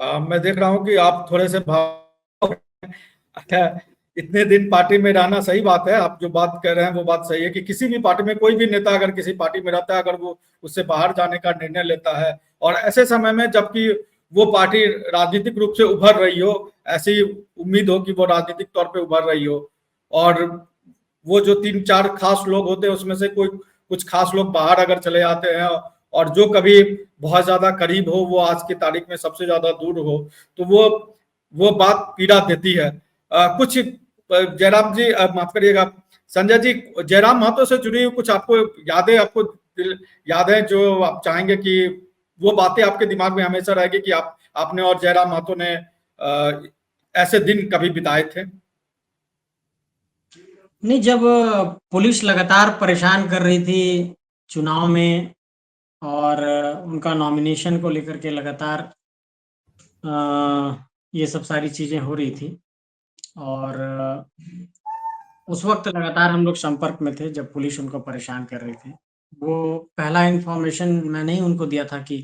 मैं देख रहा हूँ कि आप थोड़े से भाव अच्छा, इतने दिन पार्टी में रहना सही बात है। आप जो बात कर रहे हैं वो बात सही है कि किसी भी पार्टी में कोई भी नेता अगर किसी पार्टी में रहता है, अगर वो उससे बाहर जाने का निर्णय लेता है और ऐसे समय में जबकि वो पार्टी राजनीतिक रूप से उभर रही हो, ऐसी उम्मीद हो कि वो राजनीतिक तौर पे उभर रही हो, और वो जो तीन चार खास लोग होते हैं उसमें से कोई कुछ खास लोग बाहर अगर चले जाते हैं और जो कभी बहुत ज्यादा करीब हो वो आज की तारीख में सबसे ज्यादा दूर हो, तो वो बात पीड़ा देती है। कुछ जयराम जी, माफ करिएगा संजय जी, जयराम महतो से जुड़ी हुई कुछ आपको यादें, आपको याद है जो आप चाहेंगे कि वो बातें आपके दिमाग में हमेशा रहेगी कि आपने और जयराम महतो ने ऐसे दिन कभी बिताए थे? नहीं, जब पुलिस लगातार परेशान कर रही थी चुनाव में और उनका नॉमिनेशन को लेकर के लगातार ये सब सारी चीज़ें हो रही थी और उस वक़्त लगातार हम लोग संपर्क में थे जब पुलिस उनको परेशान कर रही थी। वो पहला इन्फॉर्मेशन मैंने ही उनको दिया था कि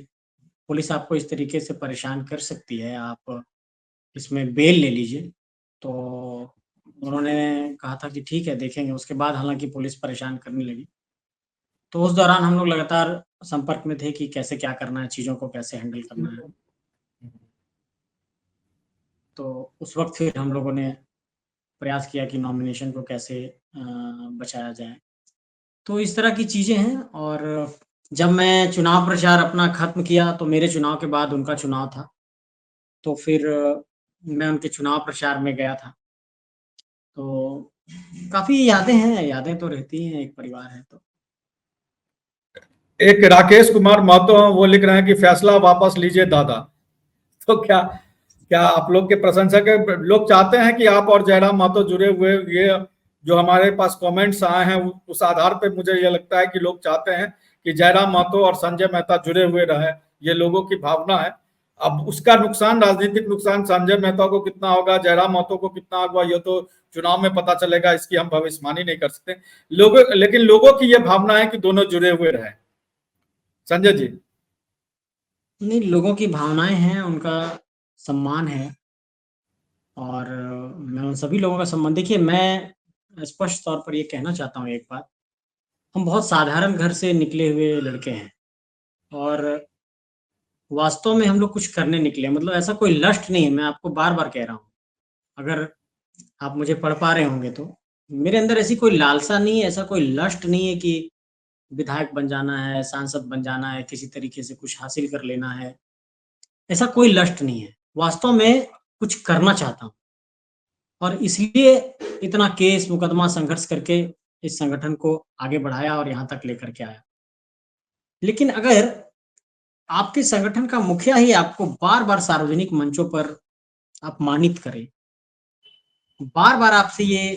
पुलिस आपको इस तरीके से परेशान कर सकती है, आप इसमें बेल ले लीजिए। तो उन्होंने कहा था कि ठीक है, देखेंगे। उसके बाद हालाँकि पुलिस परेशान करने लगी। तो उस दौरान हम लोग लगातार संपर्क में थे कि कैसे क्या करना है, चीज़ों को कैसे हैंडल करना है। तो उस वक़्त फिर हम लोगों ने प्रयास किया कि नॉमिनेशन को कैसे बचाया जाए। तो इस तरह की चीज़ें हैं और जब मैं चुनाव प्रचार अपना ख़त्म किया तो मेरे चुनाव के बाद उनका चुनाव था। तो फिर मैं उनके चुनाव प्रचार में गया था। तो काफ़ी यादें हैं, यादें तो रहती हैं, एक परिवार है तो। एक राकेश कुमार महतो हैं, वो लिख रहे हैं कि फैसला वापस लीजिए दादा। तो क्या क्या आप लोग के प्रशंसक है, लोग चाहते हैं कि आप और जयराम महतो जुड़े हुए, ये जो हमारे पास कमेंट्स आए हैं उस आधार पे मुझे ये लगता है कि लोग चाहते हैं कि जयराम महतो और संजय मेहता जुड़े हुए रहें। ये लोगों की भावना है। अब उसका नुकसान, राजनीतिक नुकसान संजय मेहता को कितना होगा, जयराम महतो को कितना होगा, ये तो चुनाव में पता चलेगा, इसकी हम भविष्यवाणी नहीं कर सकते। लेकिन लोगों की ये भावना है कि दोनों जुड़े हुए रहें। संजय जी। नहीं, लोगों की भावनाएँ हैं, उनका सम्मान है और मैं उन सभी लोगों का सम्मान देखिए, मैं स्पष्ट तौर पर ये कहना चाहता हूँ एक बात, हम बहुत साधारण घर से निकले हुए लड़के हैं और वास्तव में हम लोग कुछ करने निकले हैं, मतलब ऐसा कोई लस्ट नहीं है, मैं आपको बार-बार कह रहा हूँ। अगर आप मुझे पढ़ पा रहे होंगे तो, मेरे अंदर ऐसी कोई लालसा नहीं है, ऐसा कोई लस्ट नहीं है कि विधायक बन जाना है, सांसद बन जाना है, किसी तरीके से कुछ हासिल कर लेना है, ऐसा कोई लस्ट नहीं है। वास्तव में कुछ करना चाहता हूँ और इसलिए इतना केस, मुकदमा, संघर्ष करके इस संगठन को आगे बढ़ाया और यहाँ तक लेकर के आया। लेकिन अगर आपके संगठन का मुखिया ही आपको बार-बार सार्वजनिक मंचों पर अपमानित करे, बार-बार आपसे ये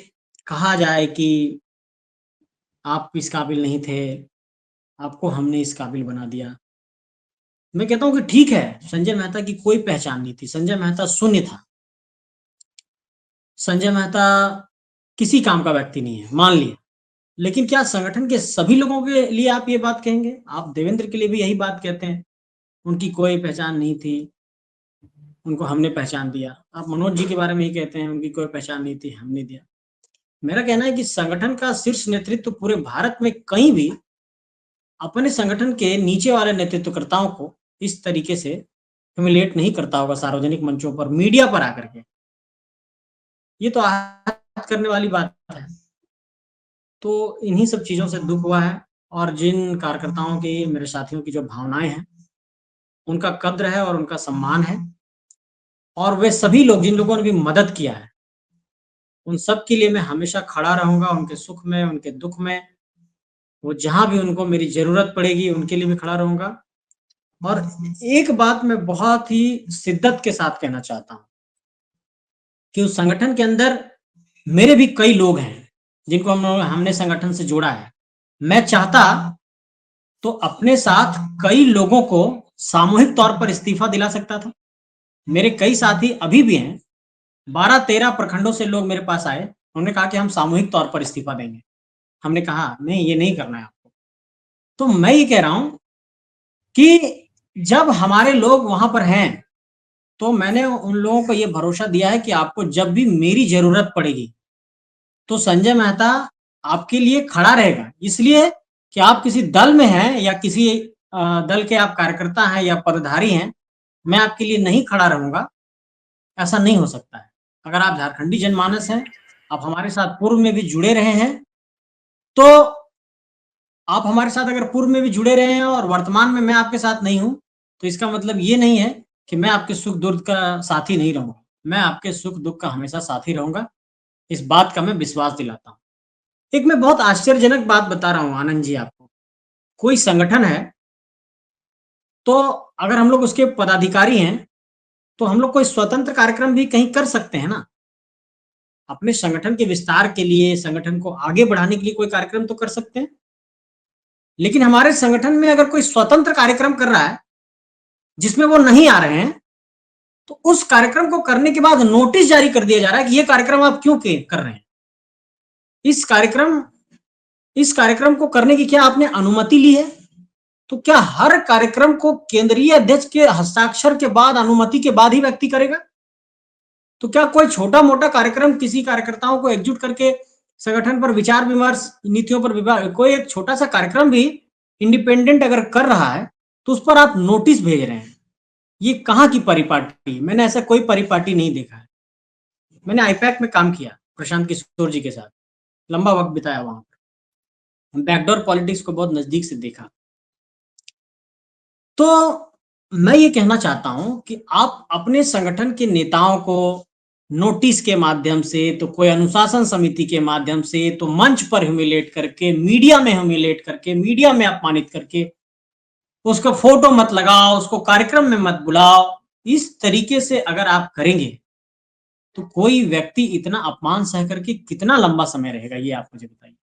कहा जाए कि आप इस काबिल नहीं थे, आपको हमने इस काबिल बना दिया। मैं कहता हूँ कि ठीक है, संजय मेहता की कोई पहचान नहीं थी, संजय मेहता शून्य था। संजय मेहता किसी काम का व्यक्ति नहीं है, मान लिया। लेकिन क्या संगठन के सभी लोगों के लिए आप ये बात कहेंगे? आप देवेंद्र के लिए भी यही बात कहते हैं, उनकी कोई पहचान नहीं थी, उनको हमने पहचान दिया। आप मनोज जी के बारे में ही कहते हैं, उनकी कोई पहचान नहीं थी, हमने दिया। मेरा कहना है कि संगठन का शीर्ष नेतृत्व पूरे भारत में कहीं भी अपने संगठन के नीचे वाले नेतृत्वकर्ताओं को इस तरीके से ह्यूमिलिएट नहीं करता होगा सार्वजनिक मंचों पर, मीडिया पर आकर के। ये तो आहत करने वाली बात है। तो इन्हीं सब चीज़ों से दुःख हुआ है और जिन कार्यकर्ताओं की, मेरे साथियों की जो भावनाएँ हैं, उनका कद्र है और उनका सम्मान है और वे सभी लोग जिन लोगों ने भी मदद किया है, उन सब के लिए मैं हमेशा खड़ा रहूँगा, उनके सुख में, उनके दुःख में। वो जहाँ भी उनको मेरी ज़रूरत पड़ेगी, उनके लिए भी खड़ा रहूँगा। और एक बात मैं बहुत ही शिद्दत के साथ कहना चाहता हूँ कि उस संगठन के अंदर मेरे भी कई लोग हैं, जिनको हमने संगठन से जोड़ा है। मैं चाहता तो अपने साथ कई लोगों को सामूहिक तौर पर इस्तीफ़ा दिला सकता था। मेरे कई साथी अभी भी हैं, 12-13 प्रखंडों से लोग मेरे पास आए, उन्होंने कहा कि हम सामूहिक तौर पर इस्तीफ़ा देंगे। हमने कहा, नहीं, ये नहीं करना है आपको। तो मैं ये कह रहा हूँ कि जब हमारे लोग वहाँ पर हैं तो मैंने उन लोगों को ये भरोसा दिया है कि आपको जब भी मेरी ज़रूरत पड़ेगी, तो संजय मेहता आपके लिए खड़ा रहेगा। इसलिए कि आप किसी दल में हैं या किसी दल के आप कार्यकर्ता हैं या पदधारी हैं, मैं आपके लिए नहीं खड़ा रहूँगा, ऐसा नहीं हो सकता है। अगर आप झारखंडी जनमानस हैं, आप हमारे साथ पूर्व में भी जुड़े रहे हैं, तो आप हमारे साथ अगर पूर्व में भी जुड़े रहे हैं और वर्तमान में मैं आपके साथ नहीं हूँ, तो इसका मतलब ये नहीं है कि मैं आपके सुख-दुःख का साथी नहीं रहूँगा। मैं आपके सुख-दुःख का हमेशा साथी रहूँगा, इस बात का मैं विश्वास दिलाता हूँ। एक मैं बहुत आश्चर्यजनक बात बता रहा हूँ आनंद जी आपको। कोई संगठन है, तो अगर हम लोग उसके पदाधिकारी हैं, तो हम लोग कोई स्वतंत्र कार्यक्रम भी कहीं कर सकते हैं ना। अपने संगठन के विस्तार के लिए, संगठन को आगे बढ़ाने के लिए कोई कार्यक्रम तो कर सकते हैं। लेकिन हमारे संगठन में अगर कोई स्वतंत्र कार्यक्रम कर रहा है, जिसमें वो नहीं आ रहे हैं, तो उस कार्यक्रम को करने के बाद नोटिस जारी कर दिया जा रहा है कि ये कार्यक्रम आप क्यों कर रहे हैं? इस कार्यक्रम इस कार्यक्रम को करने की क्या आपने अनुमति ली है? तो क्या हर कार्यक्रम को केंद्रीय अध्यक्ष के हस्ताक्षर के बाद, अनुमति के बाद ही व्यक्ति करेगा? तो क्या कोई छोटा-मोटा कार्यक्रम किसी कार्यकर्ताओं को एकजुट करके संगठन पर विचार-विमर्श, नीतियों पर कोई एक छोटा-सा कार्यक्रम भी इंडिपेंडेंट अगर कर रहा है, तो उस पर आप नोटिस भेज रहे हैं। ये कहाँ की परिपाटी? मैंने ऐसा कोई परिपाटी नहीं देखा है। मैंने आईपैक में काम किया, प्रशांत किशोर जी के साथ, लंबा वक़्त बिताया वहाँ पर। बैकडोर पॉलिटिक्स को बहुत नज़दीक से देखा। तो मैं ये कहना चाहता हूँ कि आप अपने संगठन के नेताओं को नोटिस के माध्यम से, तो कोई अनुशासन समिति के माध्यम से, तो मंच पर ह्यूमिलेट करके, मीडिया में ह्यूमिलेट करके, मीडिया में अपमानित करके, उसका फोटो मत लगाओ, उसको कार्यक्रम में मत बुलाओ। इस तरीके से अगर आप करेंगे, तो कोई व्यक्ति इतना अपमान सह करके कितना लंबा समय रहेगा, ये आप मुझे बताइए।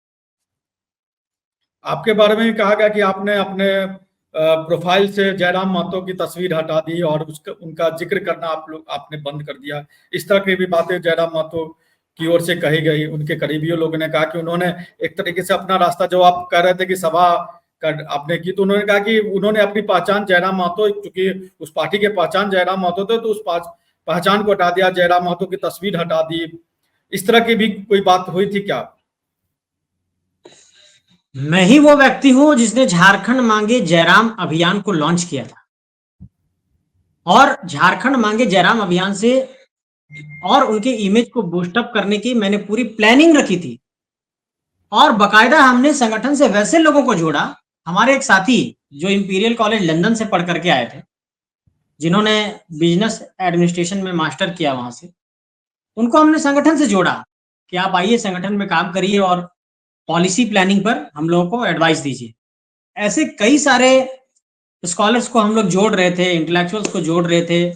आपके बारे में भी कहा गया कि आपने अपने प्रोफाइल से जयराम महतो की तस्वीर हटा दी और उसका उनका जिक्र करना आपने बंद कर दिया। इस तरह की भी बातें जयराम महतो की ओर से कही गई। उनके करीबियों लोगों ने कहा कि उन्होंने एक तरीके से अपना रास्ता, जो आप कह रहे थे कि सभा कर आपने की, तो उन्होंने कहा कि उन्होंने अपनी पहचान जयराम महतो, क्योंकि उस पार्टी के पहचान जयराम महतो थे, तो उस पहचान को हटा दिया, जयराम महतो की तस्वीर हटा दी। इस तरह की भी कोई बात हुई थी क्या? मैं ही वो व्यक्ति हूं जिसने झारखंड मांगे जयराम अभियान को लॉन्च किया था, और झारखंड मांगे जयराम अभियान से और उनके इमेज को बूस्ट अप करने की मैंने पूरी प्लानिंग रखी थी। और बकायदा हमने संगठन से वैसे लोगों को जोड़ा, हमारे एक साथी जो इंपीरियल कॉलेज लंदन से पढ़ करके आए थे, जिन्होंने बिजनेस एडमिनिस्ट्रेशन में मास्टर किया वहां से, उनको हमने संगठन से जोड़ा कि आप आइए संगठन में काम करिए और पॉलिसी प्लानिंग पर हम लोगों को एडवाइस दीजिए। ऐसे कई सारे स्कॉलर्स को हम लोग जोड़ रहे थे, इंटेलेक्चुअल्स को जोड़ रहे थे।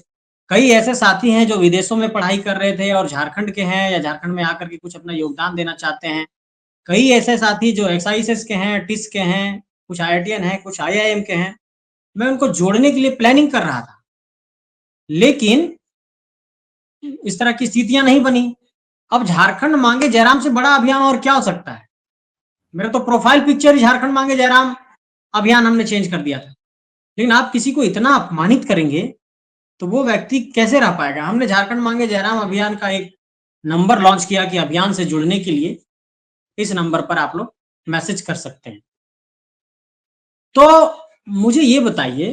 कई ऐसे साथी हैं जो विदेशों में पढ़ाई कर रहे थे और झारखंड के हैं या झारखंड में आकर के कुछ अपना योगदान देना चाहते हैं। कई ऐसे साथी जो एक्साइसेस के हैं, टिस के हैं, कुछ आईआईटीएन हैं, कुछ आईआईएम के हैं। मैं उनको जोड़ने के लिए प्लानिंग कर रहा था, लेकिन इस तरह की स्थितियां नहीं बनी। अब झारखंड मांगे जयराम से बड़ा अभियान और क्या हो सकता है? मेरा तो प्रोफाइल पिक्चर ही झारखंड मांगे जयराम अभियान हमने चेंज कर दिया था। लेकिन आप किसी को इतना अपमानित करेंगे, तो वो व्यक्ति कैसे रह पाएगा? हमने झारखंड मांगे जयराम अभियान का एक नंबर लॉन्च किया कि अभियान से जुड़ने के लिए इस नंबर पर आप लोग मैसेज कर सकते हैं। तो मुझे ये बताइए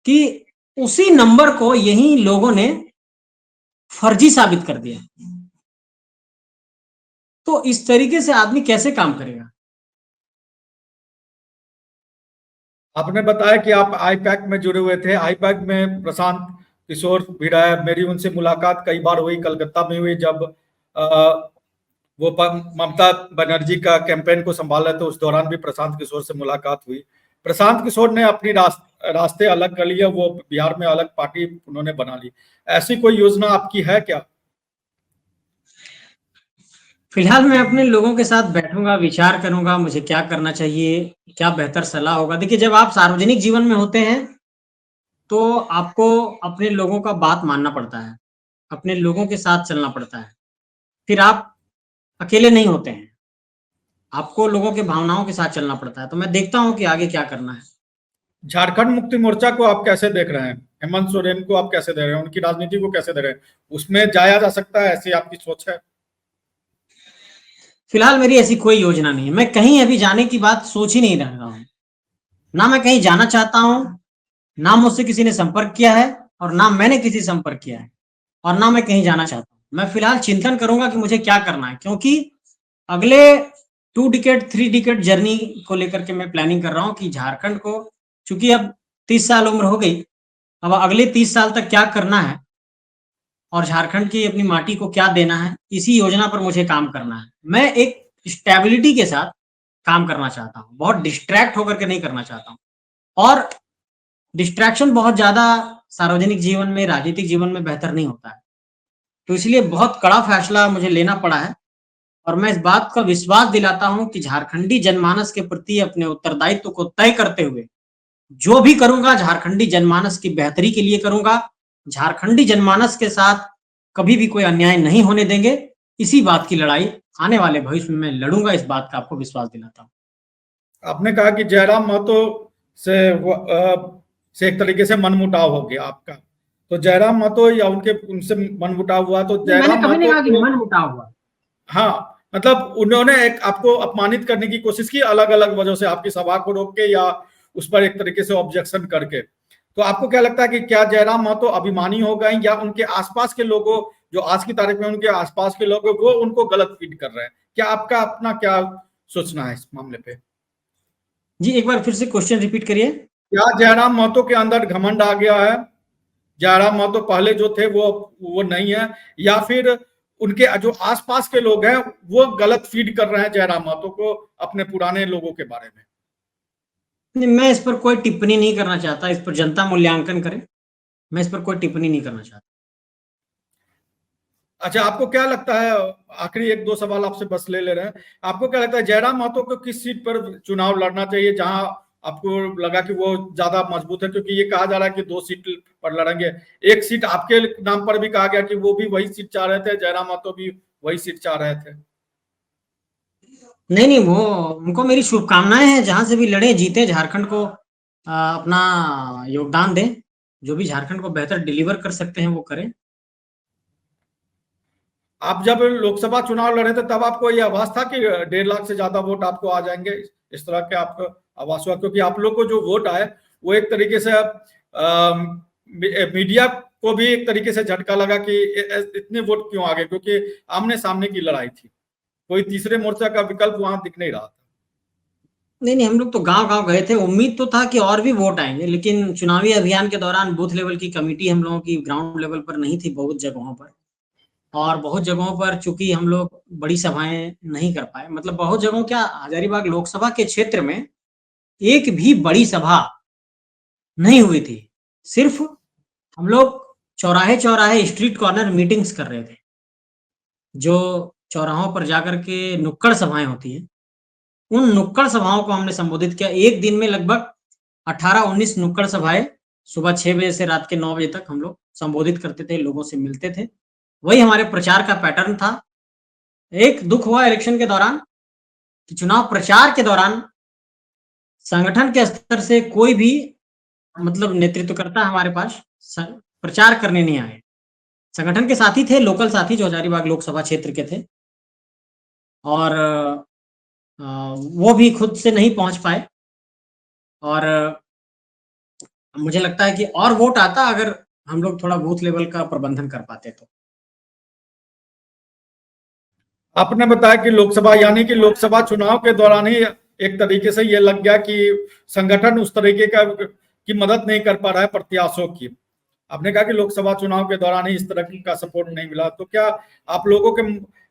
कि उसी नंबर को यही लोगों ने फर्जी साबित कर दिया, तो इस तरीके से आदमी कैसे काम करेगा? आपने बताया कि आप आईपैक में जुड़े हुए थे। आईपैक में प्रशांत किशोर भी रहा है। मेरी उनसे मुलाकात कई बार हुई, कलकत्ता में हुई, जब वो ममता बनर्जी का कैंपेन को संभाला, तो उस दौरान भी प्रशांत किशोर से मुलाकात हुई। प्रशांत किशोर ने अपनी रास्ते अलग कर लिए, वो बिहार में अलग पार्टी उन्होंने बना ली। ऐसी कोई योजना आपकी है क्या? फिलहाल मैं अपने लोगों के साथ बैठूंगा, विचार करूंगा मुझे क्या करना चाहिए, क्या बेहतर सलाह होगा। देखिए, जब आप सार्वजनिक जीवन में होते हैं, तो आपको अपने लोगों का बात मानना पड़ता है, अपने लोगों के साथ चलना पड़ता है। फिर आप अकेले नहीं होते हैं, आपको लोगों के भावनाओं के साथ चलना पड़ता है। तो मैं देखता हूँ कि आगे क्या करना है। झारखंड मुक्ति मोर्चा को आप कैसे देख रहे हैं? हेमंत सोरेन को आप कैसे दे रहे हैं, उनकी राजनीति को कैसे दे रहे हैं, उसमें जाया जा सकता है, ऐसी आपकी सोच है? फिलहाल मेरी ऐसी कोई योजना नहीं है, मैं कहीं अभी जाने की बात सोच ही नहीं रहा हूँ, ना मैं कहीं जाना चाहता हूँ, ना मुझसे किसी ने संपर्क किया है और ना मैंने किसी संपर्क किया है और ना मैं कहीं जाना चाहता हूँ। मैं फिलहाल चिंतन करूंगा कि मुझे क्या करना है, क्योंकि अगले 2 डिकेड 3 डिकेड जर्नी को लेकर के मैं प्लानिंग कर रहा हूँ कि झारखंड को, चूंकि अब 30 साल उम्र हो गई, अब अगले 30 साल तक क्या करना है और झारखंड की अपनी माटी को क्या देना है, इसी योजना पर मुझे काम करना है। मैं एक स्टेबिलिटी के साथ काम करना चाहता हूँ, बहुत डिस्ट्रैक्ट होकर के नहीं करना चाहता हूँ। और डिस्ट्रैक्शन बहुत ज्यादा सार्वजनिक जीवन में, राजनीतिक जीवन में बेहतर नहीं होता है। तो इसलिए बहुत कड़ा फैसला मुझे लेना पड़ा है और मैं इस बात का विश्वास दिलाता हूं कि झारखंडी जनमानस के प्रति अपने उत्तरदायित्व को तय करते हुए जो भी करूंगा, झारखंडी जनमानस की बेहतरी के लिए करूंगा। झारखंडी जनमानस के साथ कभी भी कोई अन्याय नहीं होने देंगे। इसी बात की लड़ाई आने वाले भविष्य में मैं लड़ूंगा, इस बात का आपको विश्वास दिलाता हूं। आपने कहा कि जयराम महतो से से एक तरीके से मनमुटाव हो गया आपका, तो जयराम महतो या उनके उनसे मनमुटाव हुआ तो नहीं, मैंने जयराम कभी नहीं महतो कहा कि को, मन मुटाव हुआ। हाँ मतलब उन्होंने एक आपको अपमानित करने की कोशिश की अलग अलग वजहों से, आपकी सभा को रोक के या उस पर एक तरीके से ऑब्जेक्शन करके। तो आपको क्या लगता है कि क्या जयराम महतो अभिमानी हो गए या उनके आसपास के लोगों, जो आज की तारीख में उनके आसपास के लोग वो उनको गलत फीड कर रहे हैं? क्या आपका अपना क्या सोचना है इस मामले पे? जी, एक बार फिर से क्वेश्चन रिपीट करिए। क्या जयराम महतो के अंदर घमंड आ गया है, जयराम महतो पहले जो थे वो नहीं है, या फिर उनके जो आसपास के लोग हैं वो गलत फीड कर रहे हैं जयराम महतो को अपने पुराने लोगों के बारे में? नहीं, मैं इस पर कोई टिप्पणी नहीं करना चाहता, इस पर जनता मूल्यांकन करे। मैं इस पर कोई टिप्पणी नहीं करना चाहता। अच्छा, आपको क्या लगता है, आखिरी एक दो सवाल आपसे बस ले रहे हैं, आपको क्या लगता है जयराम महतो को किस सीट पर चुनाव लड़ना चाहिए जहां आपको लगा कि वो ज्यादा मजबूत है? क्योंकि ये कहा जा रहा है कि 2 सीट पर लड़ेंगे, एक सीट आपके नाम पर भी कहा गया कि वो भी वही सीट चाह रहे थे, जयराम महतो भी वही सीट चाह रहे थे। नहीं, नहीं, वो उनको मेरी शुभकामनाएं हैं, जहां से भी लड़े जीते, झारखंड को अपना योगदान दें, जो भी झारखंड को बेहतर डिलीवर कर सकते हैं वो करें। आप जब लोकसभा चुनाव लड़े थे तब आपको ये आभास था कि 1.5 लाख से ज्यादा वोट आपको आ जाएंगे, इस तरह के आपको आभास हुआ? क्योंकि आप लोग को जो वोट आए वो एक तरीके से मीडिया को भी एक तरीके से झटका लगा कि इतने वोट क्यों आ गए, क्योंकि आमने सामने की लड़ाई थी, कोई तीसरे मोर्चा का विकल्प वहां दिख नहीं रहा था। नहीं, नहीं, हम लोग तो गांव-गांव गए थे, उम्मीद तो था कि और भी वोट आएंगे, लेकिन चुनावी अभियान के दौरान बूथ लेवल की कमेटी हम लोगों की ग्राउंड लेवल पर नहीं थी बहुत जगहों पर। और बहुत जगहों पर चूंकि हम लोग बड़ी सभाएं नहीं कर पाए, मतलब बहुत जगहों, क्या हजारीबाग लोकसभा के क्षेत्र में एक भी बड़ी सभा नहीं हुई थी। सिर्फ हम लोग चौराहे चौराहे, स्ट्रीट कॉर्नर मीटिंग्स कर रहे थे, जो चौराहों पर जाकर के नुक्कड़ सभाएं होती हैं, उन नुक्कड़ सभाओं को हमने संबोधित किया। एक दिन में लगभग 18-19 नुक्कड़ सभाएं, सुबह 6 बजे से रात के 9 बजे तक हम लोग संबोधित करते थे, लोगों से मिलते थे। वही हमारे प्रचार का पैटर्न था। एक दुख हुआ इलेक्शन के दौरान कि चुनाव प्रचार के दौरान संगठन के स्तर से कोई भी, मतलब नेतृत्वकर्ता हमारे पास प्रचार करने नहीं आए। संगठन के साथी थे, लोकल साथी जो हजारीबाग लोकसभा क्षेत्र के थे, और वो भी खुद से नहीं पहुंच पाए। और मुझे लगता है कि और वोट आता अगर हम लोग थोड़ा बूथ लेवल का प्रबंधन कर पाते तो। आपने बताया कि लोकसभा, यानी कि लोकसभा चुनाव के दौरान ही एक तरीके से ये लग गया कि संगठन उस तरीके का की मदद नहीं कर पा रहा है प्रत्याशियों की। आपने कहा कि लोकसभा चुनाव के दौरान ही इस तरह का सपोर्ट नहीं मिला, तो क्या आप लोगों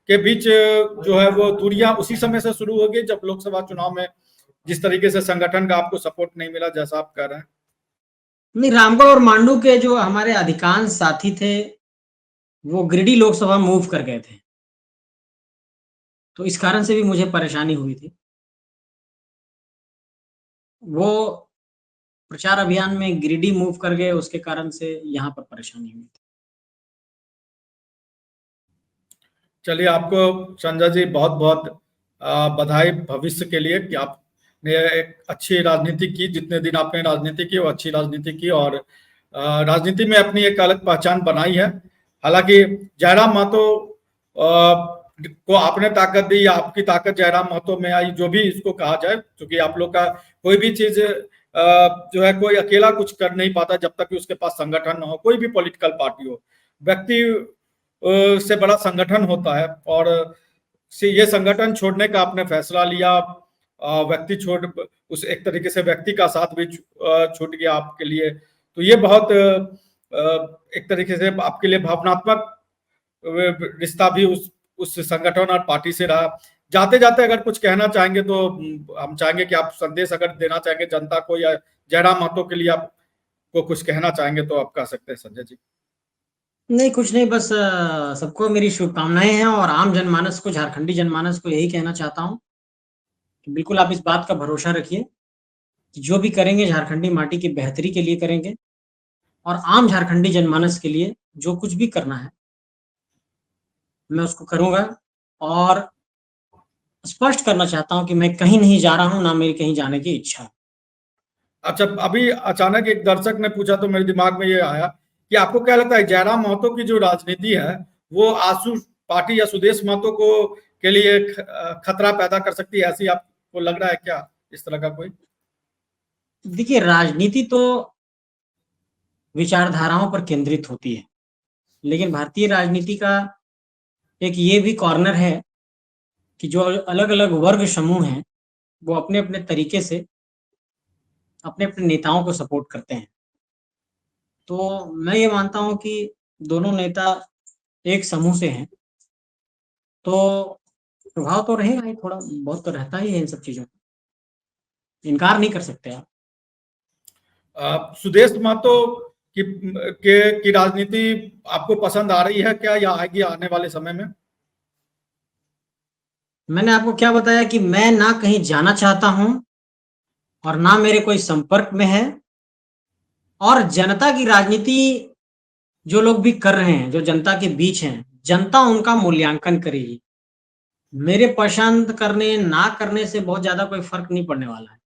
के बीच जो है वो दूरियां उसी समय से शुरू हो गई जब लोकसभा चुनाव में जिस तरीके से संगठन का आपको सपोर्ट नहीं मिला, जैसा आप कह रहे हैं? नहीं, रामगढ़ और मांडू के जो हमारे अधिकांश साथी थे वो गिरिडीह लोकसभा मूव कर गए थे, तो इस कारण से भी मुझे परेशानी हुई थी। वो प्रचार अभियान में गिरिडीह मूव कर गए, उसके कारण से यहाँ पर परेशानी हुई थी। चलिए, आपको संजय जी बहुत बहुत बधाई भविष्य के लिए कि आपने एक अच्छी राजनीति की, जितने दिन आपने राजनीति की वो अच्छी राजनीति की, और राजनीति में अपनी एक अलग पहचान बनाई है। हालांकि जयराम महतो को आपने ताकत दी या आपकी ताकत जयराम महतो में आई, जो भी इसको कहा जाए, क्योंकि आप लोग का कोई भी चीज जो है कोई अकेला कुछ कर नहीं पाता जब तक कि उसके पास संगठन न हो। कोई भी पॉलिटिकल पार्टी हो, व्यक्ति से बड़ा संगठन होता है, और ये संगठन छोड़ने का आपने फैसला लिया। व्यक्ति छोड़, उस एक तरीके से व्यक्ति का साथ भी छूट गया आपके लिए, तो ये बहुत एक तरीके से आपके लिए भावनात्मक रिश्ता भी उस संगठन और पार्टी से रहा। जाते जाते अगर कुछ कहना चाहेंगे तो हम चाहेंगे कि आप संदेश अगर देना चाहेंगे जनता को, या जयराम महतो के लिए आपको कुछ कहना चाहेंगे तो आप कह सकते हैं संजय जी। नहीं, कुछ नहीं, बस सबको मेरी शुभकामनाएं हैं, और आम जनमानस को, झारखंडी जनमानस को यही कहना चाहता हूँ कि बिल्कुल आप इस बात का भरोसा रखिए कि जो भी करेंगे झारखंडी माटी की बेहतरी के लिए करेंगे, और आम झारखंडी जनमानस के लिए जो कुछ भी करना है मैं उसको करूंगा। और स्पष्ट करना चाहता हूं कि मैं कहीं नहीं जा रहा हूं, ना मेरी कहीं जाने की इच्छा है। अच्छा, अभी अचानक एक दर्शक ने पूछा तो मेरे दिमाग में ये आया कि आपको क्या लगता है जयराम महतो की जो राजनीति है वो आशु पार्टी या सुदेश महतो को के लिए खतरा पैदा कर सकती है, ऐसी आपको लग रहा है क्या, इस तरह का कोई? देखिए, राजनीति तो विचारधाराओं पर केंद्रित होती है, लेकिन भारतीय राजनीति का एक ये भी कॉर्नर है कि जो अलग-अलग वर्ग समूह हैं, वो अपने-अपने तरीके से अपने-अपने नेताओं को सपोर्ट करते हैं। तो मैं ये मानता हूँ कि दोनों नेता एक समूह से हैं, तो प्रभाव तो रहेगा ही, थोड़ा बहुत तो रहता ही है इन सब चीज़ों का। इनकार नहीं कर सकते आप। सुदेश महतो की राजनीति आपको पसंद आ रही है क्या, या आएगी आने वाले समय में? मैंने आपको क्या बताया कि मैं ना कहीं जाना चाहता हूँ और ना मेरे कोई संपर्क में है, और जनता की राजनीति जो लोग भी कर रहे हैं, जो जनता के बीच हैं, जनता उनका मूल्यांकन करेगी। मेरे पसंद करने, ना करने से बहुत ज़्यादा कोई फ़र्क नहीं पड़ने वाला है।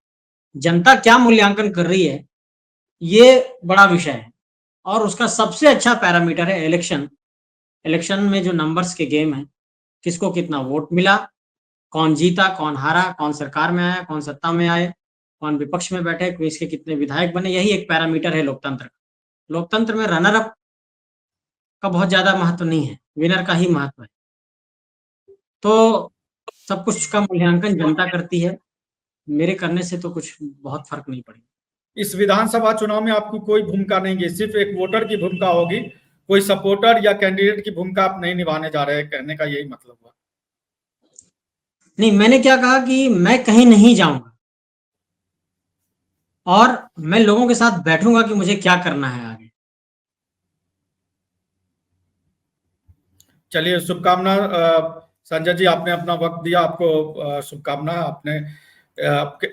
जनता क्या मूल्यांकन कर रही है, ये बड़ा विषय है, और उसका सबसे अच्छा पैरामीटर है इलेक्शन। इलेक्शन में जो नंबर्स के गेम है, किसको कितना वोट मिला, कौन जीता, कौन हारा, कौन सरकार में आया, कौन सत्ता में आए, कौन विपक्ष में बैठे, किसके कितने विधायक बने, यही एक पैरामीटर है लोकतंत्र का। लोकतंत्र में रनर अप का बहुत ज़्यादा महत्व नहीं है, विनर का ही महत्व है। तो सब कुछ का मूल्यांकन जनता करती है, मेरे करने से तो कुछ बहुत फ़र्क नहीं पड़ेगा। इस विधानसभा चुनाव में आपकी कोई भूमिका नहीं है, सिर्फ एक वोटर की भूमिका होगी, कोई सपोर्टर या कैंडिडेट की भूमिका आप नहीं निभाने जा रहे हैं, कहने का यही मतलब हुआ? नहीं, मैंने क्या कहा कि मैं कहीं नहीं जाऊँगा, और मैं लोगों के साथ बैठूँगा कि मुझे क्या करना है आगे। चलिए, शुभकामना संजय जी, आपने अपना वक्त दिया, आपको शुभकामना।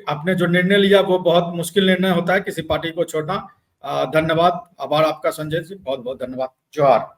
आपने जो निर्णय लिया वो बहुत मुश्किल निर्णय होता है किसी पार्टी को छोड़ना। धन्यवाद, आभार आपका संजय जी, बहुत बहुत धन्यवाद। जोहार।